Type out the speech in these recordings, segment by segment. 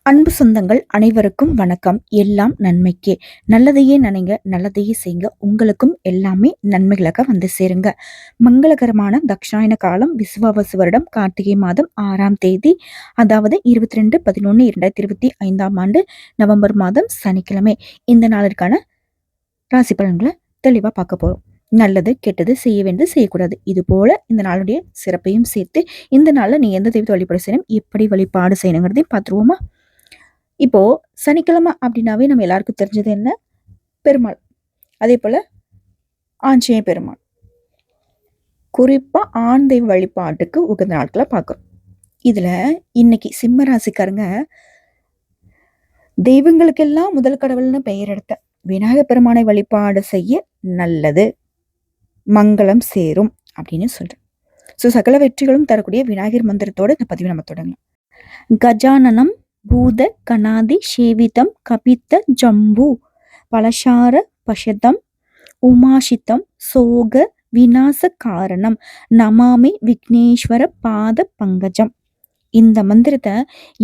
அன்பு சொந்தங்கள் அனைவருக்கும் வணக்கம். எல்லாம் நன்மைக்கே. நல்லதையே நினைங்க, நல்லதையே செய்யுங்க. உங்களுக்கும் எல்லாமே நன்மைகளாக வந்து சேருங்க. மங்களகரமான தக்ஷாயன காலம் விசுவாவசு வருடம் கார்த்திகை மாதம் 6ஆம் தேதி, அதாவது 22/11/2025 ஆண்டு நவம்பர் மாதம் சனிக்கிழமை. இந்த நாளிற்கான ராசி பலன்களை தெளிவாக பார்க்க போறோம். நல்லது கெட்டது, செய்ய வேண்டியது செய்யக்கூடாது, இது போல இந்த நாளுடைய சிறப்பையும் சேர்த்து இந்த நாளில் நீ எந்த தெய்வத்தை வழிபாடு செய்யணும், எப்படி வழிபாடு செய்யணுங்கிறதையும் பார்த்துருவோமா? இப்போ சனிக்கிழமை அப்படின்னாவே நம்ம எல்லாருக்கும் தெரிஞ்சது என்ன? பெருமாள். அதே போல ஆஞ்சநேய பெருமாள். குறிப்பா ஆண் தெய்வ வழிபாட்டுக்கு உகந்த நாட்களை பார்க்குறோம். இதுல இன்னைக்கு சிம்ம ராசிக்காரங்க தெய்வங்களுக்கெல்லாம் முதல் கடவுள்னு பெயர் எடுத்த விநாயகர் பெருமானை வழிபாடு செய்ய நல்லது, மங்களம் சேரும் அப்படின்னு சொல்றேன். ஸோ சகல வெற்றிகளும் தரக்கூடிய விநாயகர் மந்திரத்தோட இந்த பதிவு நம்ம தொடங்கலாம். கஜானனம் பூத கணாதி சேவிதம் கபித்த ஜம்பு பலசார பஷதம் உமாஷிதம் சோக விநாச காரணம் நமாமி விக்னேஸ்வர பாத பங்கஜம். இந்த மந்திரத்தை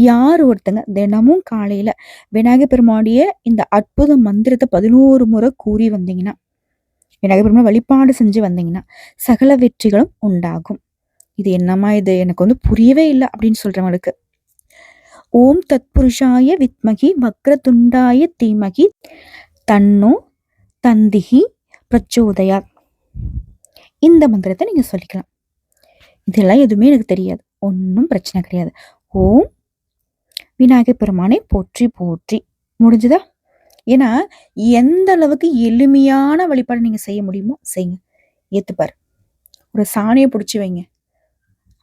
யார் ஒருத்தங்க தினமும் காலையில விநாயகர் பெருமானுடைய இந்த அற்புத மந்திரத்தை 11 முறை கூறி வந்தீங்கன்னா, விநாயகர் பெருமாள் வழிபாடு செஞ்சு வந்தீங்கன்னா சகல வெற்றிகளும் உண்டாகும். இது என்னம்மா இது, எனக்கு வந்து புரியவே இல்லை அப்படின்னு சொல்றவங்களுக்கு, ஓம் தத்புருஷாய வித்மகி வக்ரதுண்டாய தீமகி தன்னோ தந்திகி பிரச்சோதயாத், இந்த மந்திரத்தை நீங்க சொல்லிக்கலாம். இதெல்லாம் எதுவுமே எனக்கு தெரியாது, ஒன்றும் பிரச்சனை கிடையாது. ஓம் விநாயகர் பெருமானை போற்றி போற்றி. முடிஞ்சுதா? ஏன்னா எந்த அளவுக்கு எளிமையான வழிபாடு நீங்க செய்ய முடியுமோ செய்யுங்க. ஏத்துப்பார். ஒரு சாணியை பிடிச்சி வைங்க,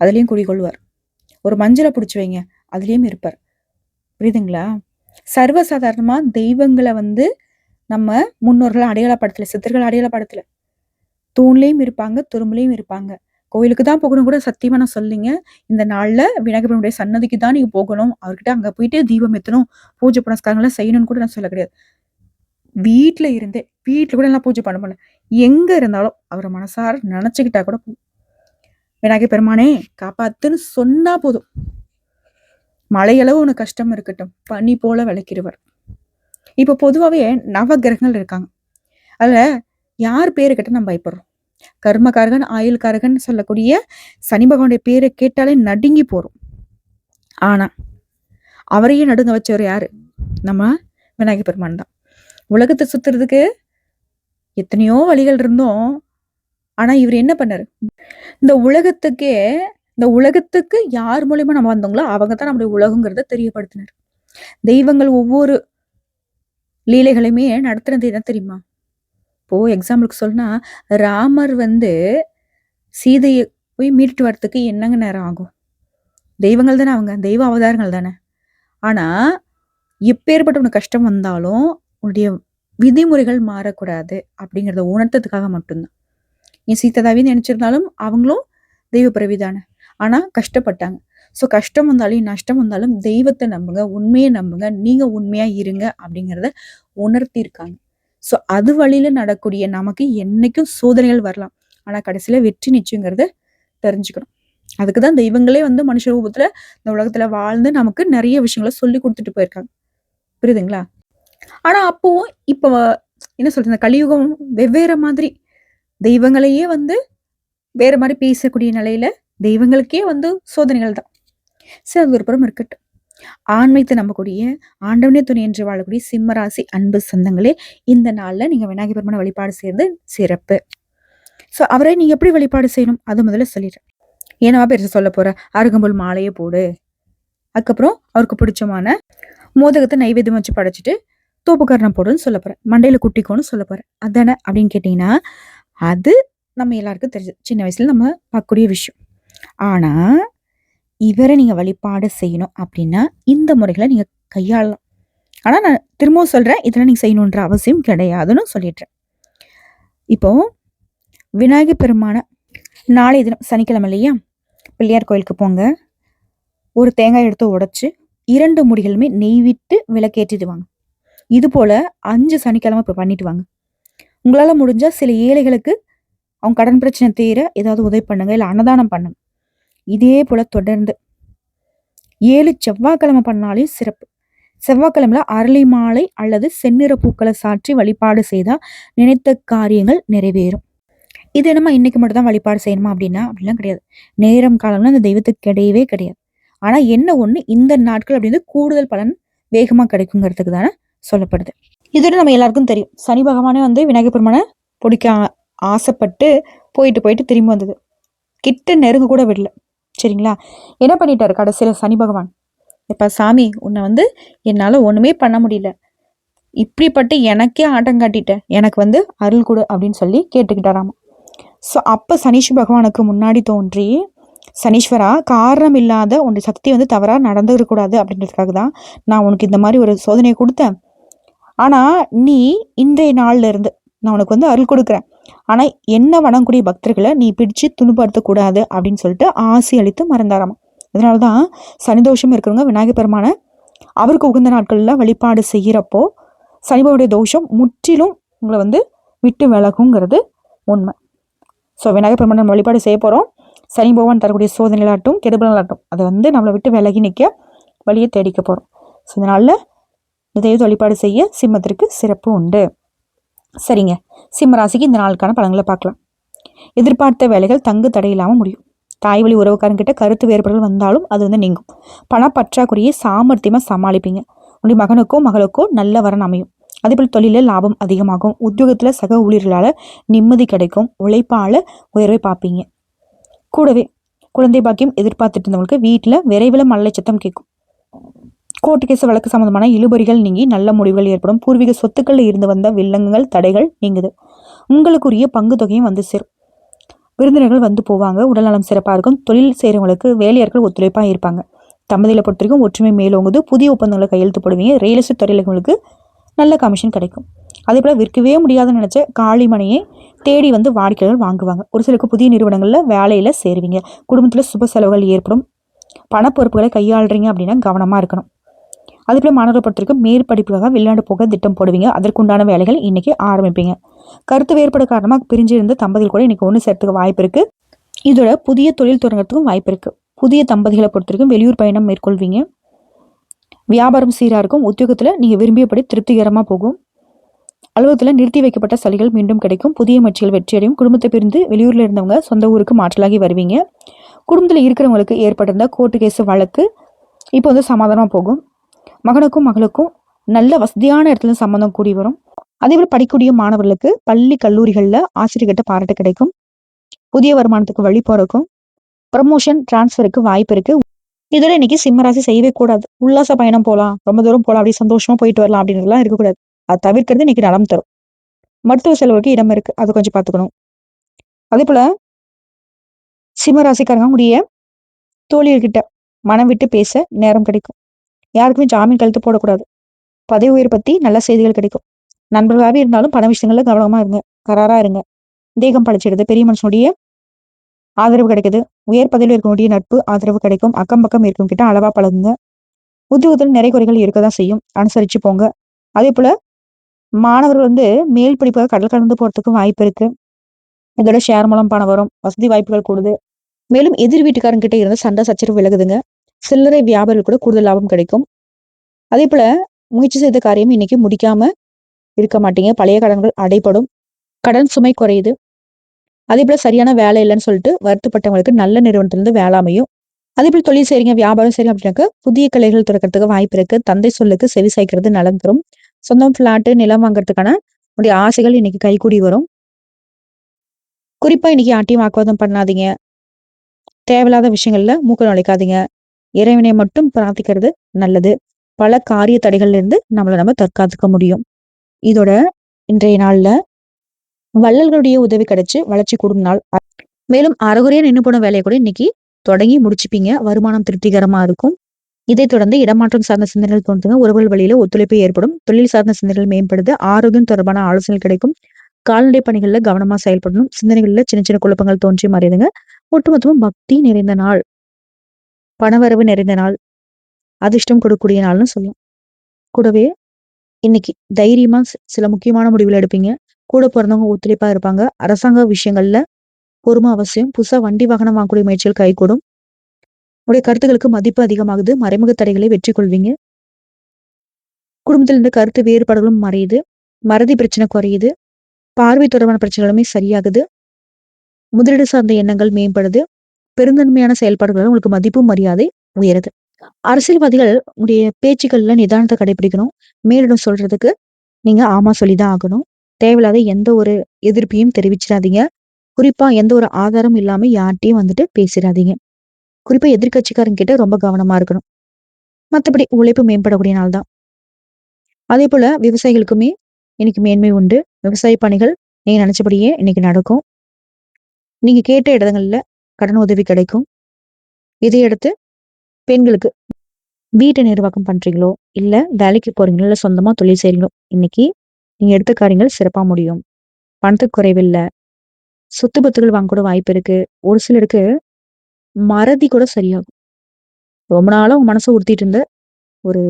அதுலேயும் குடிகொள்வார். ஒரு மஞ்சளை பிடிச்சி வைங்க, அதுலேயும் இருப்பார். புரியுதுங்களா? சர்வசாதாரணமா தெய்வங்களை வந்து நம்ம முன்னோர்கள் அடையாளப்படுத்தல, சித்தர்கள் அடையாளப்படுத்தல. தூண்லையும் இருப்பாங்க, துரும்புலையும் இருப்பாங்க. கோயிலுக்கு தான் போகணும் கூட சத்தியமா நான் சொல்லிங்க. இந்த நாள்ல விநாயகருடைய சன்னதிக்கு தான் நீங்க போகணும், அவர்கிட்ட அங்க போயிட்டு தீபம் ஏற்றணும், பூஜை புனஸ்காரங்களாம் செய்யணும்னு கூட நான் சொல்ல கிடையாது. வீட்டுல இருந்தே, வீட்டுல கூட எல்லாம் பூஜை பண்ண முடியல, எங்க இருந்தாலும் அவரை மனசார நினைச்சுக்கிட்டா கூட விநாயகர் பெருமானே காப்பாத்துன்னு சொன்னா போதும். மழையளவு உனக்கு கஷ்டம் இருக்கட்டும், பனி போல விளக்கிடுவார். இப்ப பொதுவாகவே நவ கிரகங்கள் இருக்காங்க. அதுல யார் பேரு கேட்ட நம்ம பயப்படுறோம்? கர்மகாரகன், ஆயுள்காரகன் சொல்லக்கூடிய சனி பகவானுடைய பேரை கேட்டாலே நடுங்கி போறோம். ஆனா அவரையே நடுங்க வச்சவர் யாரு? நம்ம விநாயகர் பெருமான் தான். உலகத்தை சுத்துறதுக்கு எத்தனையோ வழிகள் இருந்தோம். ஆனா இவர் என்ன பண்ணாரு? இந்த உலகத்துக்கு யார் மூலியமா நம்ம வந்தோங்களோ அவங்க தான் நம்முடைய உலகங்கிறத தெரியப்படுத்தினார். தெய்வங்கள் ஒவ்வொரு லீலைகளையுமே நடத்துனது என்ன தெரியுமா? இப்போ எக்ஸாம்பிளுக்கு சொன்னா, ராமர் வந்து சீதையை போய் மீட்டுட்டு வர்றதுக்கு என்னங்க நேரம் ஆகும்? தெய்வங்கள் தானே அவங்க, தெய்வ அவதாரங்கள் தானே. ஆனா எப்பேற்பட்ட உனக்கு கஷ்டம் வந்தாலும் உன்னுடைய விதிமுறைகள் மாறக்கூடாது அப்படிங்கிறத உணர்த்ததுக்காக மட்டும்தான். என் சீதாதாவே நினைச்சிருந்தாலும் அவங்களும் தெய்வ பிறவிதானே. ஆனா கஷ்டப்பட்டாங்க. ஸோ கஷ்டம் வந்தாலும் நஷ்டம் வந்தாலும் தெய்வத்தை நம்புங்க, உண்மையை நம்புங்க, நீங்க உண்மையா இருங்க அப்படிங்கிறத உணர்த்தியிருக்காங்க. ஸோ அது வழியில நடக்கூடிய நமக்கு என்னைக்கும் சோதனைகள் வரலாம், ஆனா கடைசியில வெற்றி நிச்சயங்கிறத தெரிஞ்சுக்கணும். அதுக்குதான் தெய்வங்களே வந்து மனுஷ ரூபத்துல இந்த உலகத்துல வாழ்ந்து நமக்கு நிறைய விஷயங்களை சொல்லி கொடுத்துட்டு போயிருக்காங்க. புரியுதுங்களா? ஆனா அப்போ இப்போ என்ன சொல்றது, இந்த கலியுகம் வெவ்வேறு மாதிரி தெய்வங்களையே வந்து வேற மாதிரி பேசக்கூடிய நிலையில தெய்வங்களுக்கே வந்து சோதனைகள் தான். சரி, அது ஒரு புறம் இருக்கட்டும். ஆன்மீகத்தை நம்பக்கூடிய, ஆண்டவனே துணை என்று வாழக்கூடிய சிம்ம ராசி அன்பு சொந்தங்களே, இந்த நாள்ல நீங்க விநாயகர் பெருமானை வழிபாடு செய்யறது சிறப்பு. ஸோ அவரை நீங்க எப்படி வழிபாடு செய்யணும் அது முதல்ல சொல்லிடுறேன். ஏன்னா பெருசு சொல்ல போற, அருகம்புல் மாலையை போடு, அதுக்கப்புறம் அவருக்கு பிடிச்சமான மோதகத்தை நைவேத்தியம் வச்சு படைச்சிட்டு தோப்புக்கரணம் போடுன்னு சொல்ல போறேன், மண்டையில குட்டிக்கோன்னு சொல்ல போறேன். அதானே அப்படின்னு கேட்டீங்கன்னா, அது நம்ம எல்லாருக்கும் தெரிஞ்சது, சின்ன வயசுல நம்ம பார்க்கக்கூடிய விஷயம். ஆனா இவரை நீங்க வழிபாடு செய்யணும் அப்படின்னா இந்த முறைகளை நீங்க கையாளலாம். ஆனா நான் திரும்பவும் சொல்றேன், இதெல்லாம் நீங்க செய்யணுன்ற அவசியம் கிடையாதுன்னு சொல்லிடுறேன். இப்போ விநாயகர் பெருமான நாளைய தினம் சனிக்கிழமை இல்லையா, பிள்ளையார் கோயிலுக்கு போங்க. ஒரு தேங்காய் எடுத்து உடைச்சு 2 முடிகளுமே நெய் விட்டு விளக்கேற்றிட்டு வாங்க. இது போல 5 சனிக்கிழமை இப்போ பண்ணிட்டு வாங்க. உங்களால முடிஞ்சா சில ஏழைகளுக்கு அவங்க கடன் பிரச்சனை தீர ஏதாவது உதவி பண்ணுங்க, இல்லை அன்னதானம் பண்ணுங்க. இதே போல தொடர்ந்து 7 செவ்வாய்க்கிழமை பண்ணாலே சிறப்பு. செவ்வாய்க்கிழமையில அரளி மாலை அல்லது செந்நிற பூக்களை சாற்றி வழிபாடு செய்தா நினைத்த காரியங்கள் நிறைவேறும். இது நம்ம இன்னைக்கு மட்டும் தான் வழிபாடு செய்யணுமா அப்படின்னா அப்படிலாம் கிடையாது. நேரம் காலம்லாம் அந்த தெய்வத்துக்கு கிடையவே கிடையாது. ஆனா என்ன ஒண்ணு இந்த நாட்கள் அப்படிங்கிறது கூடுதல் பலன் வேகமா கிடைக்குங்கிறதுக்கு தானே சொல்லப்படுது. இதோட நம்ம எல்லாருக்கும் தெரியும். சனி பகவானே வந்து விநாயகர் பெருமானை பிடிக்க ஆசைப்பட்டு போயிட்டு போயிட்டு திரும்பி வந்தது. கிட்ட நெருங்க கூட விடல. சரிங்களா? என்ன பண்ணிட்டாரு கடைசியில சனி பகவான்? எப்ப சாமி உன்னை வந்து என்னால ஒண்ணுமே பண்ண முடியல. இப்படிப்பட்டு எனக்கே ஆட்டம் காட்டிட்ட. எனக்கு வந்து அருள் கொடு அப்படின்னு சொல்லி கேட்டுக்கிட்டாராமா. ஸோ அப்போ சனீஸ்வர பகவானுக்கு முன்னாடி தோன்றி, சனீஸ்வரா காரணம் இல்லாத உன்னுடைய சக்தி வந்து தவறாக நடந்துடக்கூடாது அப்படின்றதுக்காக தான் நான் உனக்கு இந்த மாதிரி ஒரு சோதனையை கொடுத்தேன். ஆனால் நீ இன்றைய நாள்ல இருந்து நான் உனக்கு வந்து அருள் கொடுக்குறேன். ஆனால் என்ன வணங்கக்கூடிய பக்தர்களை நீ பிடிச்சு துணுப்படுத்தக்கூடாது அப்படின்னு சொல்லிட்டு ஆசி அளித்து மறந்தாராமா. அதனால தான் சனிதோஷம் இருக்கிறவங்க விநாயகர் பெருமான அவருக்கு உகந்த நாட்களில் வழிபாடு செய்கிறப்போ சனிபவனுடைய தோஷம் முற்றிலும் உங்களை வந்து விட்டு விலகுங்கிறது உண்மை. ஸோ விநாயகர் பெருமான் நம்ம வழிபாடு செய்ய போகிறோம். சனி பகவான் தரக்கூடிய சோதனைகளாகட்டும் கெடுபலங்களாகட்டும் அதை வந்து நம்மளை விட்டு விலகி நிற்க வழியை தேடிக்க போகிறோம். ஸோ இதனால் இந்த தெய்வத்தை வழிபாடு செய்ய சிம்மத்திற்கு சிறப்பு உண்டு. சரிங்க, சிம்ம ராசிக்கு இந்த நாளுக்கான பலன்களை பார்க்கலாம். எதிர்பார்த்த வேலைகள் தங்கு தடையில்லாமல் முடியும். தாய் வழி உறவுக்காரங்கிட்ட கருத்து வேறுபாடுகள் வந்தாலும் அது வந்து நீங்கும். பணப்பற்றாக்குறையை சாமர்த்தியமாக சமாளிப்பீங்க. உங்களுடைய மகனுக்கோ மகளுக்கோ நல்ல வரன் அமையும். அதேபோல் தொழிலில் லாபம் அதிகமாகும். உத்தியோகத்தில் சக ஊழியர்களால் நிம்மதி கிடைக்கும். உழைப்பால் உயர்வை பார்ப்பீங்க. கூடவே குழந்தை பாக்கியம் எதிர்பார்த்துட்டு இருந்தவங்களுக்கு வீட்டில் விரைவில் மழை சத்தம் கேட்கும். கோர்ட்டு கேஸ் வழக்கு சம்பந்தமான இழுபறிகள் நீங்கி நல்ல முடிவுகள் ஏற்படும். பூர்வீக சொத்துக்களில் இருந்து வந்த வில்லங்கங்கள் தடைகள் நீங்குது. உங்களுக்குரிய பங்கு தொகையும் வந்து சேரும். விருந்தினர்கள் வந்து போவாங்க. உடல்நலம் சிறப்பாக இருக்கும். தொழில் செய்கிறவங்களுக்கு வேலையாட்கள் ஒத்துழைப்பாக இருப்பாங்க. தம்பதியில் பொறுத்த வரைக்கும் ஒற்றுமை மேலோங்குது. புதிய ஒப்பந்தங்களை கையெழுத்து போடுவீங்க. ரியல் எஸ்டேட் தொழில்களுக்கு நல்ல கமிஷன் கிடைக்கும். அதே போல் விற்கவே முடியாதுன்னு நினச்ச காளிமனையை தேடி வந்து வாடிக்கையாளர்கள் வாங்குவாங்க. ஒரு சிலருக்கு புதிய நிறுவனங்களில் வேலையில் சேருவீங்க. குடும்பத்தில் சுப செலவுகள் ஏற்படும். பணப்பொறுப்புகளை கையாளுறீங்க அப்படின்னா கவனமாக இருக்கணும். அதேபோல் மாணவர்கள் பொறுத்த வரைக்கும் மேற்படிப்புக்காக வெளிநாடு போக திட்டம் போடுவீங்க. அதற்குண்டான வேலைகள் இன்னைக்கு ஆரம்பிப்பீங்க. கருத்து வேறுபாடு காரணமாக பிரிஞ்சிருந்த தம்பதிகள் கூட இன்னைக்கு ஒன்று சேர்த்துக்க வாய்ப்பு இருக்கு. இதோட புதிய தொழில் தொடங்குறதுக்கும் வாய்ப்பு இருக்கு. புதிய தம்பதிகளை பொறுத்த வரைக்கும் வெளியூர் பயணம் மேற்கொள்வீங்க. வியாபாரம் சீராக இருக்கும். உத்தியோகத்தில் நீங்கள் விரும்பியபடி திருப்திகரமாக போகும். அலுவலகத்தில் நிறுத்தி வைக்கப்பட்ட சலுகைகள் மீண்டும் கிடைக்கும். புதிய முயற்சிகள் வெற்றியடையும். குடும்பத்தை பிரிந்து வெளியூரில் இருந்தவங்க சொந்த ஊருக்கு மாற்றலாகி வருவீங்க. குடும்பத்தில் இருக்கிறவங்களுக்கு ஏற்பட்டிருந்த கோர்ட்டு கேஸ் வழக்கு இப்போ வந்து சமாதானமாக போகும். மகனுக்கும் மகளுக்கும் நல்ல வசதியான இடத்துல சம்பந்தம் கூடி வரும். அதேபோல் படிக்கக்கூடிய மாணவர்களுக்கு பள்ளி கல்லூரிகளில் ஆசிரியர்கிட்ட பாராட்டு கிடைக்கும். புதிய வருமானத்துக்கு வழி பிறக்கும். ப்ரமோஷன் டிரான்ஸ்ஃபருக்கு வாய்ப்பு இருக்கு. இதோட இன்னைக்கு சிம்மராசி செய்யவே கூடாது. உல்லாச பயணம் போகலாம், ரொம்ப தூரம் போகலாம், அப்படி சந்தோஷமா போயிட்டு வரலாம் அப்படின்றதுலாம் இருக்கக்கூடாது. அது தவிர்க்கிறது இன்னைக்கு நலம் தரும். மருத்துவ செலவுக்கு இடம் இருக்கு, அது கொஞ்சம் பார்த்துக்கணும். அதே போல சிம்மராசிக்காரங்க உடைய தோழியர்கிட்ட மனம் விட்டு பேச நேரம் கிடைக்கும். யாருக்குமே ஜாமீன் கழுத்து போடக்கூடாது. பதவி உயர் பத்தி நல்ல செய்திகள் கிடைக்கும். நண்பர்களாகவே இருந்தாலும் பண விஷயங்கள்ல கவனமா இருங்க, கராரா இருங்க. தேகம் பழிச்சிடுது. பெரிய மனுஷனுடைய ஆதரவு கிடைக்குது. உயர் பதவியில் இருக்கக்கூடிய நட்பு ஆதரவு கிடைக்கும். அக்கம் பக்கம் இருக்கும் கிட்ட அளவா பழகுங்க. உத்தியோகத்தில் நிறை குறைகள் இருக்கதான் செய்யும், அனுசரிச்சு போங்க. அதே போல மாணவர்கள் வந்து மேல் படிப்பாக கடல் கடந்து போறதுக்கு வாய்ப்பு இருக்கு. இதோட ஷேர் மூலம் பணம் வரும். வசதி வாய்ப்புகள் கூடுது. மேலும் எதிர் வீட்டுக்காரங்கிட்ட இருந்து சண்டை சச்சரவு விலகுதுங்க. சில்லறை வியாபாரிகள் கூட கூடுதல் லாபம் கிடைக்கும். அதே போல முயற்சி செய்த காரியம் இன்னைக்கு முடிக்காம இருக்க மாட்டீங்க. பழைய கடன்கள் அடைபடும். கடன் சுமை குறையுது. அதே போல சரியான வேலை இல்லைன்னு சொல்லிட்டு வருத்தப்பட்டவங்களுக்கு நல்ல நிறுவனத்திலிருந்து வேலை அமையும். அதே போல தொழில் செய்றீங்க, வியாபாரம் செய்றீங்க அப்படின்னாக்க புதிய கிளைகள் திறக்கிறதுக்கு வாய்ப்பு இருக்கு. தந்தை சொல்லுக்கு செவி சாய்க்கிறது நலம் தரும். சொந்தம் பிளாட்டு நிலம் வாங்குறதுக்கான உடைய ஆசைகள் இன்னைக்கு கைகூடி வரும். குறிப்பா இன்னைக்கு யார்ட்டையும் வாக்குவாதம் பண்ணாதீங்க. தேவையில்லாத விஷயங்கள்ல மூக்க நுழைக்காதீங்க. இறைவனை மட்டும் பிரார்த்திக்கிறது நல்லது. பல காரிய தடைகள்ல இருந்து நம்ம தற்காத்துக்க முடியும். இதோட இன்றைய நாள்ல வள்ளல்களுடைய உதவி கிடைச்சு வளர்ச்சி கூடும் நாள். மேலும் அறகுறையா நின்று போன வேலையை கூட இன்னைக்கு தொடங்கி முடிச்சுப்பீங்க. வருமானம் திருப்திகரமா இருக்கும். இதைத் தொடர்ந்து இடமாற்றம் சார்ந்த சிந்தனைகள் தோன்றுங்க. உறவுகள் வழியில ஒத்துழைப்பு ஏற்படும். தொழில் சார்ந்த சிந்தனைகள் மேம்படுது. ஆரோக்கியம் தொடர்பான ஆலோசனை கிடைக்கும். கால்நடை பணிகள்ல கவனமா செயல்படணும். சிந்தனைகள்ல சின்ன சின்ன குழப்பங்கள் தோன்றி மறையுதுங்க. ஒட்டுமொத்தமும் பக்தி நிறைந்த நாள், பணவரவு நிறைந்த நாள், அதிர்ஷ்டம் கொடுக்கக்கூடிய நாள்னு சொல்லலாம். கூடவே இன்னைக்கு தைரியமா சில முக்கியமான முடிவுகள் எடுப்பீங்க. கூட பிறந்தவங்க ஒத்துழைப்பா இருப்பாங்க. அரசாங்க விஷயங்கள்ல பொறுமை அவசியம். புதுசா வண்டி வாகனம் வாங்கக்கூடிய முயற்சிகள் கைகூடும். உடைய கருத்துக்களுக்கு மதிப்பு அதிகமாகுது. மறைமுக தடைகளை வெற்றி கொள்வீங்க. குடும்பத்துல இருந்து கருத்து வேறுபாடுகளும் மறையுது. மறதி பிரச்சனை குறையுது. பார்வை தொடர்பான பிரச்சனைகளுமே சரியாகுது. முதலீடு சார்ந்த எண்ணங்கள் மேம்படுது. பெருந்தன்மையான செயல்பாடுகளால உங்களுக்கு மதிப்பு மரியாதை உயருது. அரசியல்வாதிகள் உடைய பேச்சுக்கள்ல நிதானத்தை கடைபிடிக்கணும். மேலிடம் சொல்றதுக்கு நீங்க ஆமா சொல்லிதான் ஆகணும். தேவையில்லாத எந்த ஒரு எதிர்ப்பையும் தெரிவிச்சிடாதீங்க. குறிப்பா எந்த ஒரு ஆதாரம் இல்லாம யார்ட்டயும் வந்துட்டு பேசிடாதீங்க. குறிப்பா எதிர்க்கட்சிக்காரங்க கிட்ட ரொம்ப கவனமா இருக்கணும். மத்தபடி உழைப்பு மேம்படக்கூடிய நாள் தான். அதே போல விவசாயிகளுக்குமே இன்னைக்கு மேன்மை உண்டு. விவசாய பணிகள் நீங்க நினைச்சபடியே இன்னைக்கு நடக்கும். நீங்க கேட்ட இடங்கள்ல கடன் உதவி கிடைக்கும். இதையடுத்து பெண்களுக்கு வீட்டை நிர்வாகம் பண்றீங்களோ, இல்ல வேலைக்கு போறீங்களோ, இல்ல சொந்தமா தொழில் செய்றீங்களோ, இன்னைக்கு நீங்க எடுத்த காரியங்கள் சிறப்பா முடியும். பணத்துக்கு குறைவில்ல. சொத்து பத்துகள் வாங்க கூட வாய்ப்பு இருக்கு. ஒரு சிலருக்கு மறதி கூட சரியாகும். ரொம்ப நாளா உங்க மனச உறுத்திட்டு இருந்த ஒரு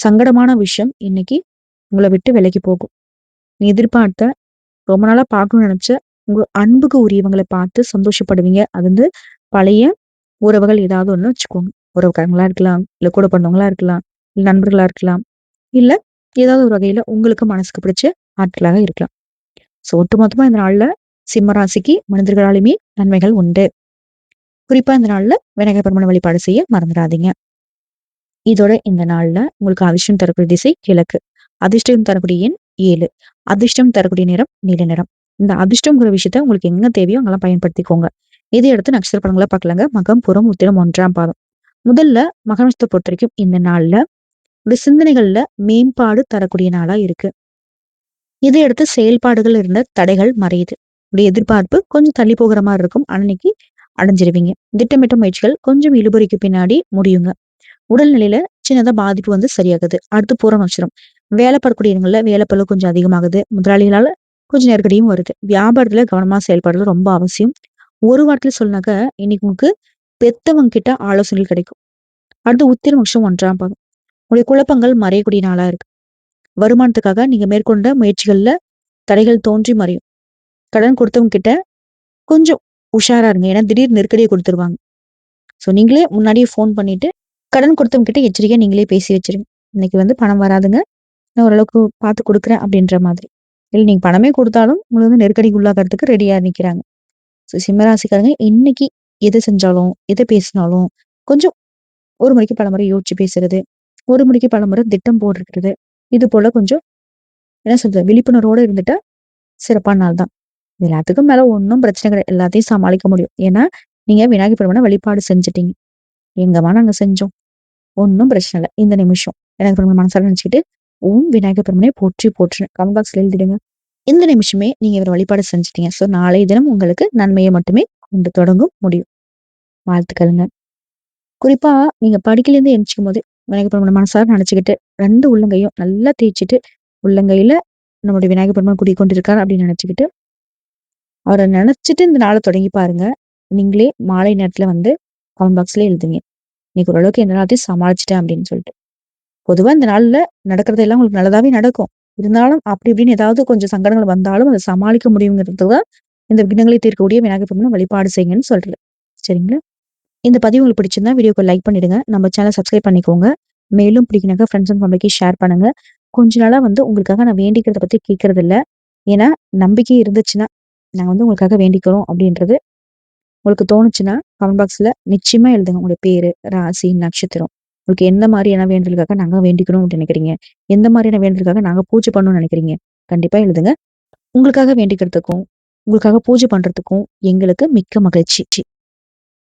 சங்கடமான விஷயம் இன்னைக்கு உங்கள விட்டு விலகி போகும். நீ எதிர்பார்த்த ரொம்ப நாளா பார்க்கணும்னு நினைச்ச உங்க அன்புக்கு உரியவங்கள பார்த்து சந்தோஷப்படுவீங்க. அது வந்து பழைய உறவுகள் ஏதாவது ஒண்ணு வச்சுக்கோங்க. உறவுக்காரங்களா இருக்கலாம், இல்ல கூட பிறந்தவங்களா இருக்கலாம், இல்ல நண்பர்களா இருக்கலாம், இல்ல ஏதாவது ஒரு வகையில உங்களுக்கு மனசுக்கு பிடிச்ச ஆட்களாக இருக்கலாம். சோ ஒட்டுமொத்தமா இந்த நாள்ல சிம்ம ராசிக்கு மனிதர்களாலுமே நன்மைகள் உண்டு. குறிப்பா இந்த நாள்ல விநாயகர் பெருமானை வழிபாடு செய்ய மறந்துடாதீங்க. இதோட இந்த நாள்ல உங்களுக்கு அதிர்ஷ்டம் தரக்கூடிய திசை கிழக்கு. அதிர்ஷ்டம் தரக்கூடிய எண் 7. அதிர்ஷ்டம் தரக்கூடிய நிறம் நீல நிறம். இந்த அதிர்ஷ்டம்ங்கிற விஷயத்த உங்களுக்கு எங்க தேவையோ அங்கெல்லாம் பயன்படுத்திக்கோங்க. இதை அடுத்து நட்சத்திர பலன்களை பார்க்கலாங்க. மகம், புறம், உத்திரம் 1ஆம் பாதம். முதல்ல மக நட்சத்திரத்தை பொறுத்த வரைக்கும் இந்த நாள்ல உங்க சிந்தனைகள்ல மேம்பாடு தரக்கூடிய நாளா இருக்கு. இதையடுத்து செயல்பாடுகள் இருந்த தடைகள் மறையுது. உடைய எதிர்பார்ப்பு கொஞ்சம் தள்ளி போகிற மாதிரி இருக்கும். அன்னைக்கு அடைஞ்சிருவீங்க. திட்டமிட்ட முயற்சிகள் கொஞ்சம் இழுபறிக்கு பின்னாடி முடியுங்க. உடல்நிலையில சின்னதா பாதிப்பு வந்து சரியாகுது. அடுத்து பூர நட்சத்திரம். வேலை பார்க்கக்கூடிய இடங்கள்ல வேலைப்பளு கொஞ்சம் அதிகமாகுது. முதலாளிகளால கொஞ்சம் நெருக்கடியும் வருது. வியாபாரத்துல கவனமா செயல்படுறது ரொம்ப அவசியம். ஒரு வாரத்துல சொன்னாக்க இன்னைக்கு உங்களுக்கு பெத்தவங்க கிட்ட ஆலோசனைகள் கிடைக்கும். அடுத்து உத்திர நட்சத்திரம் 1ஆம் பாதம். உங்களுடைய குழப்பங்கள் மறையக்கூடிய நாளா இருக்கு. வருமானத்துக்காக நீங்க மேற்கொண்ட முயற்சிகள்ல தடைகள் தோன்றி மறையும். கடன் கொடுத்தவங்க கிட்ட கொஞ்சம் உஷாரா இருங்க. ஏன்னா திடீர் நெருக்கடியை கொடுத்துருவாங்க. சோ நீங்களே முன்னாடியே ஃபோன் பண்ணிட்டு கடன் கொடுத்தவங்க கிட்ட எச்சரிக்கையா நீங்களே பேசி வச்சிருங்க. இன்னைக்கு வந்து பணம் வராதுங்க. நான் ஓரளவுக்கு பார்த்து குடுக்குறேன் அப்படின்ற மாதிரி. இல்ல நீங்க பணமே குடுத்தாலும் உங்கள வந்து நெருக்கடிக்கு உள்ளாக்குறதுக்கு ரெடியா நிக்கிறாங்க. ஸோ சிம்மராசிக்காரங்க இன்னைக்கு எது செஞ்சாலும், எத பேசினாலும் கொஞ்சம் ஒரு முறைக்கு பலமுறை யோசிச்சு பேசுறது, ஒரு முறைக்கு பலமுறை திட்டம் போட்டுருக்கிறது. இது போல கொஞ்சம் என்ன சொல்றது விழிப்புணர்வோட இருந்துட்டா சிறப்பான நாள் தான். எல்லாத்துக்கும் மேல ஒண்ணும் பிரச்சனை கிடையாது. எல்லாத்தையும் சமாளிக்க முடியும். ஏன்னா, நீங்க விநாயகர் பெருமான வழிபாடு செஞ்சுட்டீங்க. எங்கம்மா நாங்க செஞ்சோம். ஒண்ணும் பிரச்சனை இல்ல. இந்த நிமிஷம் விநாயகர் பெருமானை மனசார நினைச்சுக்கிட்டு, ஓம் விநாயகர் பெருமானை போற்றி போற்றுன்னு கமெண்ட் பாக்ஸ்ல எழுதிடுங்க. இந்த நிமிஷமே நீங்க இவர வழிபாடு செஞ்சுட்டீங்க. சோ நாளைய தினம் உங்களுக்கு நன்மையை மட்டுமே கொண்டு தொடங்கும் முடியும். வாழ்த்துக்கள்ங்க. குறிப்பா நீங்க படுக்கையிலேருந்து எந்திரிக்கும்போது விநாயகர் பெருமானை மனசார நினைச்சுக்கிட்டு 2 உள்ளங்கையும் நல்லா தேய்ச்சுட்டு, உள்ளங்கையில நம்முடைய விநாயகர் பெருமான் குடிக்கொண்டிருக்கார் அப்படின்னு நினைச்சுக்கிட்டு, அவர நினைச்சுட்டு இந்த நாள தொடங்கி பாருங்க. நீங்களே மாலை நேரத்துல வந்து கமெண்ட் பாக்ஸ்ல எழுதுங்க. இன்னைக்கு ஓரளவுக்கு இந்த எல்லாத்தையும் சமாளிச்சுட்டேன் அப்படின்னு சொல்லிட்டு. பொதுவா இந்த நாள்ல நடக்கிறது எல்லாம் உங்களுக்கு நல்லதாவே நடக்கும். இருந்தாலும் அப்படி இப்படின்னு ஏதாவது கொஞ்சம் சங்கடங்கள் வந்தாலும் அத சமாளிக்க முடியுங்கிறதுக்கு தான் இந்த விഘ്னங்களை தீர்க்கக்கூடிய விநாயகர் பெருமானை வழிபாடு செய்யுங்கன்னு சொல்றது. சரிங்களா? இந்த பதிவு உங்களுக்கு பிடிச்சிருந்தா வீடியோக்கு லைக் பண்ணிடுங்க. நம்ம சேனல் சப்ஸ்கிரைப் பண்ணிக்கோங்க. மேலும் பிடிக்குனாக்கா ஃப்ரெண்ட்ஸ் அண்ட் ஃபேமிலிக்கு ஷேர் பண்ணுங்க. கொஞ்ச நாளா வந்து உங்களுக்காக நான் வேண்டிக்கிறத பத்தி கேட்கறது இல்ல. ஏன்னா நம்பிக்கை இருந்துச்சுன்னா, நாங்க வந்து உங்களுக்காக வேண்டிக்கிறோம் அப்படின்றது உங்களுக்கு தோணுச்சுன்னா, கமெண்ட் பாக்ஸ்ல நிச்சயமா எழுதுங்க. உங்களுடைய பேரு, ராசி, நட்சத்திரம். உங்களுக்கு எந்த மாதிரியான வேண்டுதலுக்காக நாங்க வேண்டிக்கணும் அப்படின்னு நினைக்கிறீங்க? எந்த மாதிரியான வேண்டுதலுக்காக நாங்க பூஜை பண்ணணும்னு நினைக்கிறீங்க? கண்டிப்பா எழுதுங்க. உங்களுக்காக வேண்டிக்கிறதுக்கும், உங்களுக்காக பூஜை பண்றதுக்கும் எங்களுக்கு மிக்க மகிழ்ச்சி.